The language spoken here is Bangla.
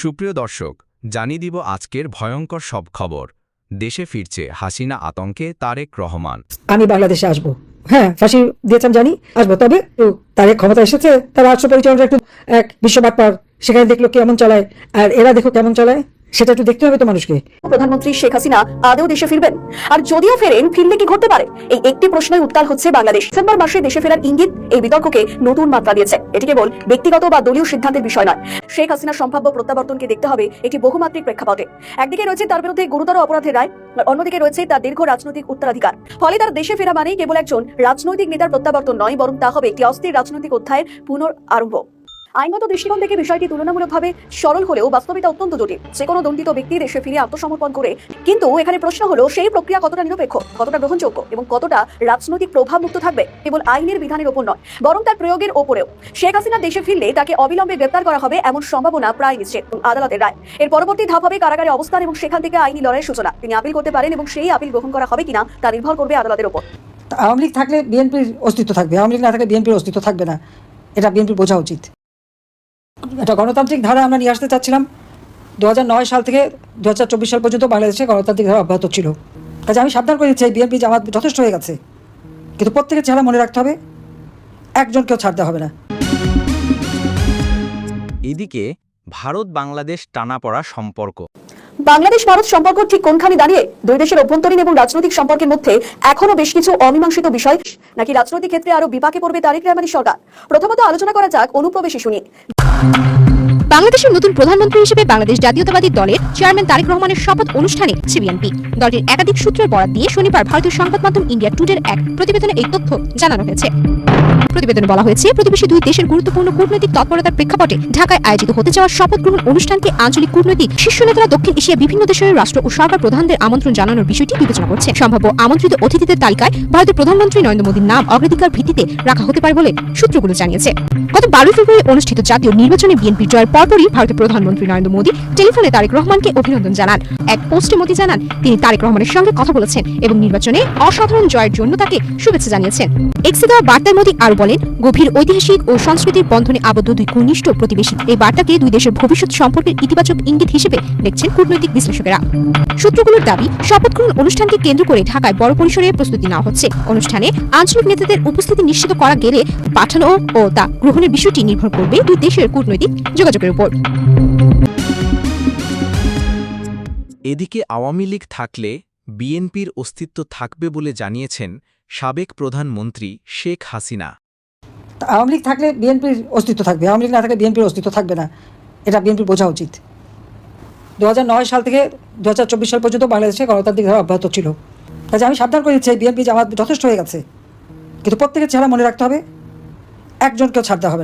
সুপ্রিয় দর্শক, জানিয়ে দিব আজকের ভয়ঙ্কর সব খবর। দেশে ফিরছে হাসিনা আতঙ্কে তারেক রহমান। আমি বাংলাদেশে আসবো, হ্যাঁ ফাঁসি দিয়েছেন জানি, আসবো, তবে তারেক ক্ষমতা এসেছে, তার রাষ্ট্র পরিচালনা একটু এক বিশ্ববাদ পার, সেখানে দেখলো কেমন চালায় আর এরা দেখো কেমন চালায়, সেটা একটু দেখতে হবে তো মানুষকে। প্রধানমন্ত্রী শেখ হাসিনা আদৌ দেশে ফিরবেন? আর যদিও ফেরেন, ফিরলে কি ঘটতে পারে? এই একটি প্রশ্নই উত্তাল হচ্ছে বাংলাদেশ। ডিসেম্বর মাসে দেশে ফেরার ইঙ্গিত এই বিতর্ককে নতুন মাত্রা দিয়েছে। এটি কেবল ব্যক্তিগত বা দলীয় সিদ্ধান্তের বিষয় নয়, শেখ হাসিনার সম্ভাব্য প্রত্যাবর্তনকে দেখতে হবে একটি বহুমাত্রিক প্রেক্ষাপটে। একদিকে রয়েছে তার বিরুদ্ধে গুরুতর অপরাধের রায়, আর অন্যদিকে রয়েছে তার দীর্ঘ রাজনৈতিক উত্তরাধিকার। ফলে তার দেশে ফেরা মানেই কেবল একজন রাজনৈতিক নেতার প্রত্যাবর্তন নয়, বরং তা হবে একটি অস্থির রাজনৈতিক অধ্যায়ের পুনরারম্ভ। আইনগত দৃষ্টিকোণ থেকে বিষয়টি তুলনামূলকভাবে সরল হলেও বাস্তবিকতা অত্যন্ত জটিল। যে কোনো দণ্ডিত ব্যক্তি দেশে ফিরে আত্মসমর্পণ করে, কিন্তু এখানে প্রশ্ন হলো সেই প্রক্রিয়া কতটা নিরপেক্ষ, কতটা গ্রহণযোগ্য এবং কতটা রাজনৈতিক প্রভাব মুক্ত থাকবে কেবল আইনের বিধানের ওপর নয়, বরং তার প্রয়োগের ওপরেও। শেখ হাসিনা দেশে ফিরলে তাকে অবিলম্বে গ্রেপ্তার করা হবে এমন সম্ভাবনা প্রায় নিশ্চিত। আদালতের রায়, এর পরবর্তী ধাপ হবে কারাগারে অবস্থান এবং সেখান থেকে আইনি লড়াইয়ের সূচনা। তিনি আপিল করতে পারেন এবং সেই আপিল গ্রহণ করা হবে কিনা তা নির্ভর করবে আদালতের ওপর। আওয়ামী লীগ থাকলে বিএনপির অস্তিত্ব থাকবে, আওয়ামী লীগ না থাকলে বিএনপির অস্তিত্ব থাকবে না, এটা বিএনপির বোঝা উচিত। একটা গণতান্ত্রিক ধারা আমরা নিয়ে আসতে চাচ্ছিলাম। 2009 সাল থেকে 2024 সাল পর্যন্ত বাংলাদেশে গণতান্ত্রিক ধারা অব্যাহত ছিল। কাজে আমি সাবধান করে দিচ্ছি, বিএনপি জামাত যথেষ্ট হয়ে গেছে, কিন্তু প্রত্যেকের চেহারা মনে রাখতে হবে, একজনকেও ছাড় দেওয়া হবে না। এদিকে ভারত বাংলাদেশ টানাপড়া সম্পর্ক। বাংলাদেশ ভারত সম্পর্ক ঠিক কোনখানে দাঁড়িয়ে? দুই দেশের অভ্যন্তরীণ এবং রাজনৈতিক সম্পর্কের মধ্যে এখনো বেশ কিছু অমীমাংসিত বিষয়, নাকি রাজনৈতিক ক্ষেত্রে আরো বিপাকে পড়বে তারেক রহমানের সরকার? প্রথমত আলোচনা করা যাক অনুপ্রবেশ ইস্যু নিয়ে। বাংলাদেশের নতুন প্রধানমন্ত্রী হিসেবে বাংলাদেশ জাতীয়তাবাদী দলের চেয়ারম্যান তারেক রহমানের শপথ অনুষ্ঠানে বিএনপি দলটির একাধিক সূত্রের বরাত দিয়ে শনিবার ভারতীয় সংবাদ মাধ্যম ইন্ডিয়া টুডের এক প্রতিবেদনে এই তথ্য জানানো হয়েছে। প্রতিবেদনে বলা হয়েছে, প্রতিবেশী দুই দেশের গুরুত্বপূর্ণ কূটনৈতিক তৎপরতার প্রেক্ষাপটে ঢাকায় আয়োজিত হতে যাওয়া শপথ গ্রহণ অনুষ্ঠানকে আঞ্চলিক কূটনৈতিক শীর্ষ নেতারা দক্ষিণ এশিয়া বিভিন্ন দেশের রাষ্ট্র ও সরকার প্রধানদের আমন্ত্রণ জানানোর বিষয়টি বিবেচনা করছে। সম্ভাব্য আমন্ত্রিত অতিথিদের তালিকায় ভারতের প্রধানমন্ত্রী নরেন্দ্র মোদীর নাম অগ্রাধিকার ভিত্তিতে রাখা হতে পারে বলে সূত্রগুলো জানিয়েছে। গত 12 ফেব্রুয়ারি অনুষ্ঠিত জাতীয় নির্বাচনে বিএনপির জয়ের পরপরই ভারতের প্রধানমন্ত্রী নরেন্দ্র মোদী টেলিফোনে তারেক রহমানকে অভিনন্দন জানান। এক পোস্টে মোদী জানান, তিনি তারেক রহমানের সঙ্গে কথা বলেছেন এবং নির্বাচনে অসাধারণ জয়ের জন্য তাকে শুভেচ্ছা জানিয়েছেন। এক্সে দেওয়া বার্তায় মোদী আরো বলেন, গভীর ঐতিহাসিক ও সাংস্কৃতিক বন্ধনে আবদ্ধ দুই ঘনিষ্ঠ প্রতিবেশী, এই বার্তাকে দুই দেশের ভবিষ্যৎ সম্পর্কের ইতিবাচক ইঙ্গিত হিসেবে দেখছেন কূটনৈতিক বিশ্লেষকেরা। সূত্রগুলোর দাবি, শপথ গ্রহণ অনুষ্ঠানকে কেন্দ্র করে ঢাকায় বড় পরিসরে প্রস্তুতি নেওয়া হচ্ছে। অনুষ্ঠানে আঞ্চলিক নেতাদের উপস্থিতি নিশ্চিত করা গেলে পাঠানো ও তা গ্রহণের বিষয়টি নির্ভর করবে দুই দেশের কূটনৈতিক যোগাযোগের উপর। এদিকে আওয়ামী লীগ থাকলে বিএনপির অস্তিত্ব থাকবে বলে জানিয়েছেন সাবেক প্রধানমন্ত্রী শেখ হাসিনা। আওয়ামী লীগ থাকলে বিএনপির অস্তিত্ব থাকবে, আওয়ামী লীগ না থাকলে বিএনপির অস্তিত্ব থাকবে না, এটা বিএনপির বোঝা উচিত। 2009 সাল থেকে 2024 সাল পর্যন্ত বাংলাদেশে গণতান্ত্রিক ধারা অব্যাহত ছিল। কাজে আমি সাবধান করে দিচ্ছি, বিএনপি জামাত যথেষ্ট হয়ে গেছে, কিন্তু প্রত্যেকের চেহারা মনে রাখতে হবে, একজনকেও ছাড় দেওয়া হবে না।